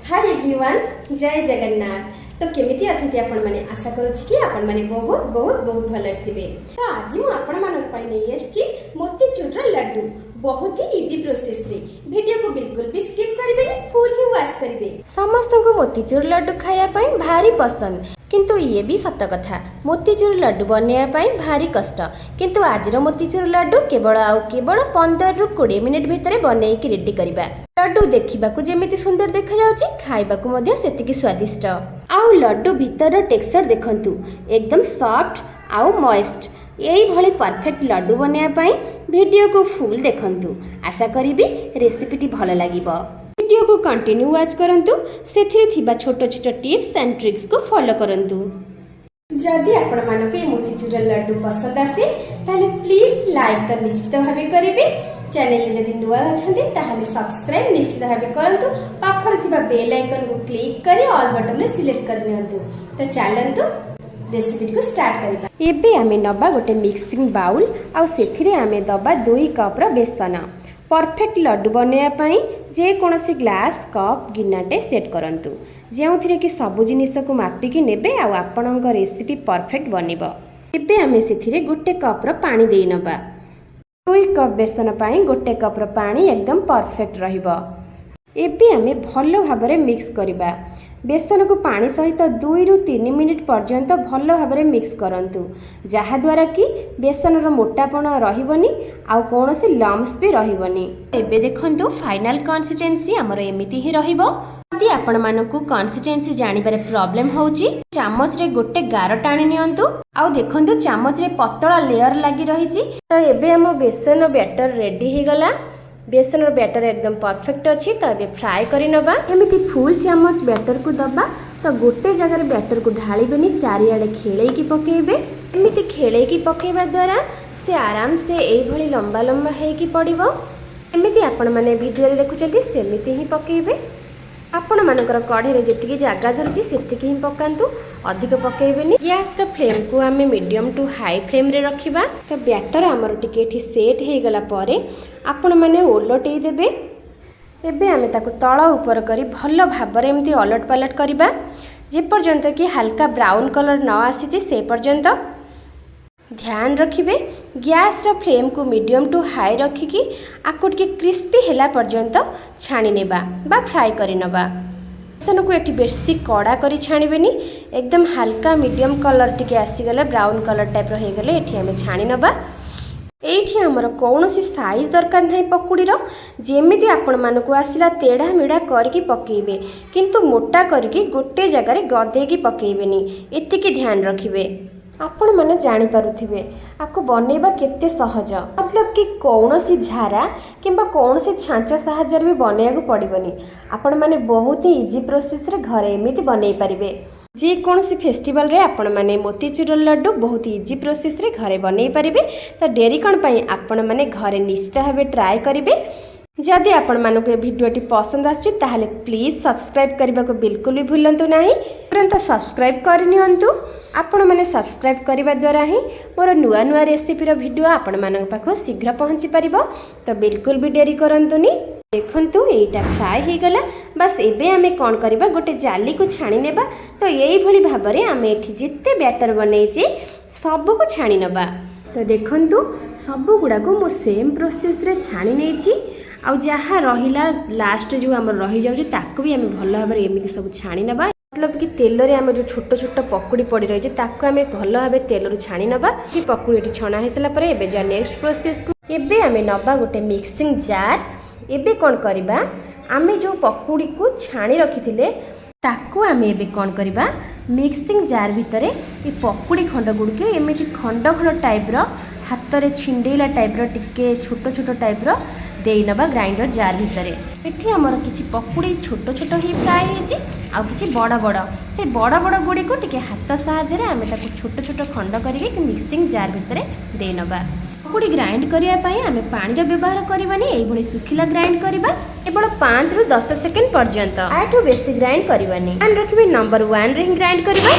Hi everyone, जय जगन्नाथ। तो केमिति अछथि आपण माने? आशा करूछि कि आपण माने बहुत बहुत बहुत भल थिबे। तो आज मु आपण मानक पई नै एसछि मोतीचूर लड्डू बहुत ही इजी प्रोसेस रे। वीडियो को बिल्कुल भी स्किप करिबेनी, फुल ही वॉच करिवे। समस्त को मोतीचूर लड्डू खाया पई भारी पसंद, किंतु ये भी सत कथा मोतीचूर लड्डू बनैया पई भारी कष्ट। किंतु आजिर मोतीचूर लड्डू केवल 15 रु 20 मिनिट भितर बनै कि रेडी करिबा। लड्डू देखिबाकू जेमिति सुंदर देखा जाउछि, खाइबाकू मध्ये सेतिकी स्वादिष्ट। आउ लड्डू भीतर टेक्सचर देखंतु, एकदम सॉफ्ट आउ मॉइस्ट। यही भली परफेक्ट लड्डू बनैया पई वीडियो को फुल देखंतु। आशा करिबी रेसिपीटी भल लागिबो। वीडियो को कंटिन्यू वॉच करंतु, सेथिरे थिबा छोट छोट टिप्स एंड ट्रिक्स को फॉलो करंतु। जदि आपण मानको ए मोतीचूर लड्डू पसंद आसे ताले प्लीज लाइक तो निश्चित भाबे करिवे। चैनल जदि नुआ अछंती ताहाले सब्सक्राइब निश्चित भाबे करंतु। पाखर थिबा बेल आइकन को क्लिक करी ऑल बटन में सिलेक्ट कर नियंतु। तो चलंतु रेसिपी को स्टार्ट करिबा। एबे आमे नबा गोटे मिक्सिंग बाउल आ सेथिरे आमे दबा 2 कप रो बेसन। परफेक्ट लड्डू बनैया पई जे कोनोसी ग्लास कप गिनाटे सेट करंतु, जेउथिरे कि सब जिनिस को मापिकी नेबे आ आपणक रेसिपी परफेक्ट बनिबो। एबे आमे सेथिरे गोटे कप रो पानी देई नबा। 2 कप बेसन पाई गोटे कप रो पानी एकदम परफेक्ट रहिबो। एबे आमे भलो भाबरे मिक्स करिबा। बेसन को पानी सहित 2 रु 3 मिनिट पर्यंत भलो भाबरे मिक्स करंतु, जहा द्वारा कि बेसन रो मोटापण रहिबनी आ कोनोसी लम्स भी रहिबनी। एबे देखंतु फाइनल कंसिस्टेंसी हमर एमिति ही रहिबो। यदि आपण मानकू कंसिस्टेंसी जानिबारे प्रॉब्लम होउची, चामच रे गोटे गार टाणी नियंतु। आ देखंतु चामच रे पतला लेयर लागि रहिची। तो एबे हम बेसन बैटर रेडी हे गला। बेसन बैटर एकदम परफेक्ट अच्छी। तो ये फ्राए करी नबा। एमिति फुल चामच बैटर को दबा। तो गोटे जगह बैटर को ढाळिबेनी, चारिआडे खेळेई की पकेइबे। एमिति खेळेई की पकेइबा द्वारा से आराम से एई भली लंबा लंबा हे की पड़िबो। एमिति आपण माने वीडियो रे देखुचंती सेमिति ही पकेइबे। आपण मानकर कढ़ी रे जेतिकी जागा धरची सेतिकी ही पकांतु, अधिक पकेइबेनी। गैस रो फ्लेम को आमे मीडियम टू हाई फ्लेम रे रखिबा। तो बैटर हमर टिके एठी सेट हे गला परे आपण माने ओलटेई देबे। एबे आमे ताको तळ ऊपर करी भलो भाबरे एमती अलट पलट करिबा, जे पर्यंत कि हल्का ब्राउन कलर न आसीची से पर्यंत ध्यान रखिबे। गैस रो फ्लेम को मीडियम टू हाई रखिकी आकु टिके क्रिस्पी हेला पर्यंत छाणी नेबा बा फ्राई करि नबा। बेसन को एठी बेसी कड़ा करी छाणीबेनी, एकदम हल्का मीडियम कलर टिके आसी गले ब्राउन कलर टाइप रो हे गले एठी हमें छाणी नबा। एठी हमर कोनोसी साइज दरकार नाही पकुड़ीर, जेमिति आपण मानको आसिला तेढ़ा मेढ़ा करके पकेइबे, किंतु मोटा करके गोटे जगह रे गदेकी पकेइबेनी। एतिकी ध्यान रखिबे। आपण माने जानि पारुथिबे आको बनेबा केते सहज। मतलब कि कौनसी झारा किंबा कौनसी छांच साहाଯ୍य भी बनेयाको पड़िबनी। आपण माने बहुत ही इजी प्रोसेस रे घरे एमिति बनै परिबे। जे कोनसी फेस्टिवल रे आपण माने मोतीचूर लड्डू बहुत इजी प्रोसेस रे घरे बनै परिबे। तो डेरी कोन पई आपण माने घरे निश्चित भाबे ट्राई करिबे। जदि आपण मानको वीडियोटी पसंद आछि ताहाले प्लीज सब्सक्राइब करबा को बिल्कुल भी भूलंतु नाही। तुरंत सब्सक्राइब कर नियंतु। आपण माने सब्सक्राइब करबा द्वारा ही मोर नुआ नुआ रेसिपी रो वीडियो आपण मानक पाखो शीघ्र पहुंची परिबो। तो बिल्कुल भी देरी करंतुनी। देखंतु एटा फ्राई हे गला। बस एबे आमे कोन करबा, गोटे जाली को छाणी नेबा। तो एई भली भाबरे आमे एठी जिते बैटर बनैछि सब को छाणी नबा। तो देखंतु सब गुडा को मो सेम प्रोसेस रे छाणी नेछि। आ जहाँ रहिला लास्ट जो आम रही जाउछि ताको भी आमे भल भाबरे एमिति सब छाणी नबा। मतलब कि तेल रे आमे जो छोट छोट पकुड़ी पड़ी रही ताको आमे भल भाबे तेल रे छाणी नबा। कि पकुड़ी एठी छणा हे सला परे एबे जा नेक्स्ट प्रोसेस को एबे आमे नबा गोटे मिक्सिंग जार। एबे कोन करिबा, आमे जो पकुड़ी को छाणी रखिथिले ताको आमे एबे कोन करिबा, मिक्सिंग जार भितरे ए पकुड़ी खंड गुडके एमिति खंड खंड टाइप रो हाथ रे छिंडेला टाइप रो टिके छोट छोट टाइप रो देई नबा ग्राइंडर जार भितरे। एठी हमर किछि पकुड़ी छोट छोट ही फ्राई हेछि, आ किछि बड़ बड़। से बड़ बड़ गुडी को टिके हाथ साहाଯ୍य रे आमे ताको छोट छोट खंड करिके मिक्सिंग जार भितरे देई नबा। पकुड़ी ग्राइंड करिया पई आमे पानी रो व्यवहार करबानी। एई भली सुखिला ग्राइंड करबा केवल 5 रु 10 सेकंड पर्यंत। आठु बेसी ग्राइंड करबानी। ध्यान रखिबे नंबर 1 रे ही ग्राइंड करबा।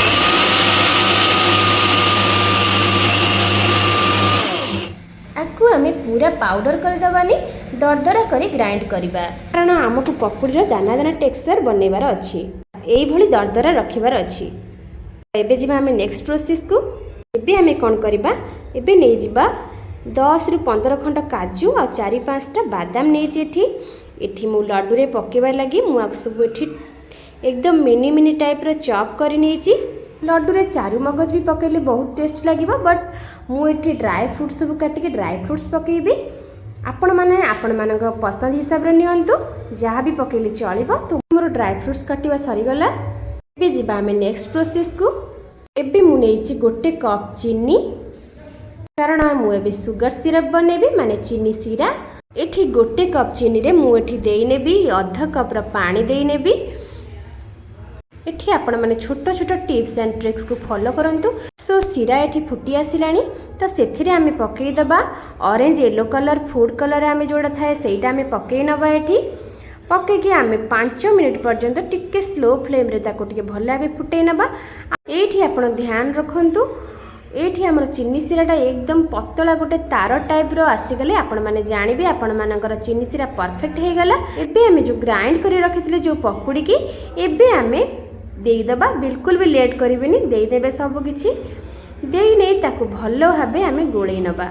आकु आमे पूरा पाउडर करदेवानी दरदरा करी ग्राइंड करवा कारण आमको पकुड़ीर दाना दाना टेक्सचर बनइबार अच्छी यही दरदरा रखिबार अच्छी। एबे जिबा आमे नेक्स्ट प्रोसेस को एबे आमे कोन करबा एबे नै जिबा 10 रु 15 खंड काजू और 4-5टा बादाम नहीं एठी मु लड्डू रे पकेबार लगी मु सब एठी एकदम मिनी मिनी टाइप रो चॉप करी नेची। लड्डू रे चारु मगज भी पकेले बहुत टेस्ट लागिबो बट मु एठी ड्राई फ्रूट्स सब काटी के ड्राई फ्रूट्स पकेबी आपण मानक पसंद हिसाब रे नियंतु जहाँ भी पकेले चलिबो। तो मोर ड्राई फ्रूट्स काटिबा सरी गला एबे जिबा आमे नेक्स्ट प्रोसेस को एबे मु नेची गोटे कप चीनी कारण मुझे सुगर सिरप बनेबी माने चीनी सीरा एठी गोटे कप चीनी रे मु एठी देई नेबी आधा कप रा पानी देई नेबी। एठी आपण माने छोट छोट टिप्स एंड ट्रिक्स को फॉलो करंतु। सो सीरा एठी फुटी आसिलानी तो सेथिरे आमे पकेई दबा orange yellow colour food colour आमे जोड़ा थाए सेटा आमे पकेई नबा एठी पके के आमे 5 मिनिट पर्यंत टिके स्लो फ्लेम रे ताको टिके भल भाबे फुटेई नबा। एठी आपण ध्यान रखंतु एठी हमर चीनी सीराटा एकदम पतला गोटे तार टाइप रो आसीगले आपण माने जानिबे आपण मानकर चीनी सीरा परफेक्ट हे गला। एबे हमें जो ग्राइंड करी रखिथिले जो पकुड़ी की एबे हमें देई दबा बिल्कुल भी लेट करिबेनी देई देबे सब किछि देई नै ताको भलो भाबे हमें गोळेई नबा।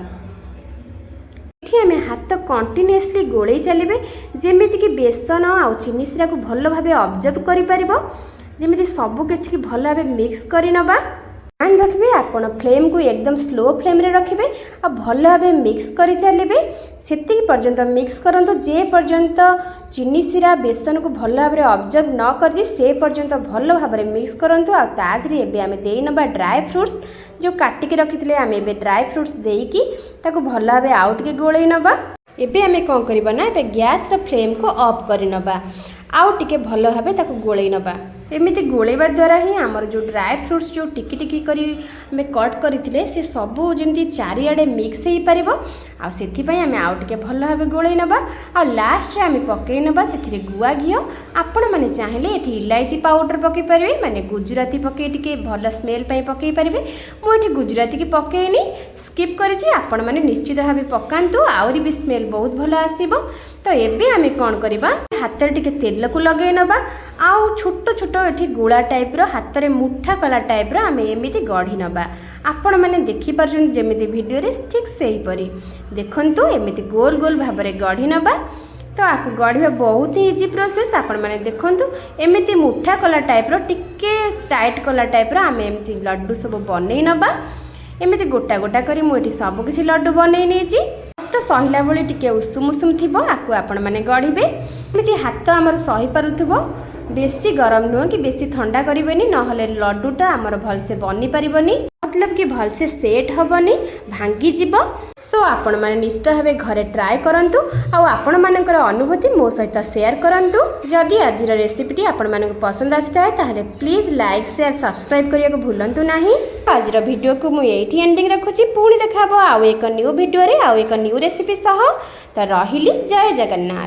एठी हमें हाथ कंटिन्यूअसली गोळेई चलिबे जेमिति कि बेसन आ चीनी सीरा को भलो भाबे ऑब्जर्व करि परिबो जेमिति सब किछि कि भलो भाबे मिक्स करि नबा। ध्यान रखिए आपण फ्लेम को एकदम स्लो फ्लेम रे रखिए और भल भाव मिक्स करी चलिए सेति पर्यंत मिक्स करंतु जे पर्यंत चीनी सीरा बेसन को भल भाव ऑब्जर्व न कर से पर्यंत भल भाव मिक्स करंतु आ ताजरी एबे आमे देई नबा ड्राई फ्रूट्स जो काटिके रखिथिले आमे एबे ड्राई फ्रूट्स देईकी ताको भल भाव आउ टिके गोळेई नबा। एबे आमे कोन करबा ना एबे गैस रा फ्लेम को ऑफ करि नबा आउ टिके भल भाव ताको गोळेई नबा। एमिति गोळेबा द्वारा ही आमर जो ड्राई फ्रूट्स जो टिकी टिकी करी हमें कट करथिले से सबू जेमति चारिआडे मिक्स हेई परिबो आ सेथि पई हमें आउ टिके भल भाबे गोळेई नबा आ लास्ट रे हमें पकेई नबा सेथिरे गुआ घियो आपण माने चाहिले एठी इलायची पाउडर पकेई परिबे माने गुजराती पकेई टिके भल स्मेल पई पकेई परिबे। मु एठी गुजराती की पकेइनी स्किप करिछि आपण माने निश्चित भाबे पकांतु आउरी भी स्मेल बहुत भल आसीबो। तो एबे हमें कोन करिबा हाथ रे टिके तेल को लगेई नबा आउ छोट छोट एठी गुळा टाइप रो हाथ रे मुठा कला टाइप रो हमें एमिति गढ़ी नबा आपण माने देखि परछन जेमिति वीडियो रे ठीक सेही परी देखंतु एमिति गोल गोल भाव रे गढ़ी नबा। तो आकु गढ़िबा बहुत ही इजी प्रोसेस आपण माने देखंतु एमिति मुठा कला टाइप रो टिके टाइट कला टाइप रो हमें एमिति लड्डू सब बनेई नबा एमिति गोटा गोटा करी मु एठी सब किछि लड्डू बनेई नेछि। तो सहिला बळी टिके उषुम उषुम थिबो आकु आपण माने गढ़िबे एमिति हाथ हमर सही पारुथबो बेसी गरम नुह कि बेसी ठंडा करिवेनी नहले लड्डूटा हमर भल से बनी परिबनी मतलब कि भल से सेट हबनी भांगी जीवो। सो आपण माने निश्चित भाबे घरे ट्राई करंतु आ आपण मानकर अनुभूति मो सहित शेयर करंतु। जदि आजिर रेसिपीटी आपण मानक पसंद आसीताय ताहले प्लीज लाइक शेयर सब्सक्राइब करिया को भूलंतु नाही। आजिर वीडियो को मु एठी एंडिंग रखुची पुणी देखाबो आउ एक न्यू वीडियो रे आउ एक न्यू रेसिपी सह। तो रहिली जय जगन्नाथ।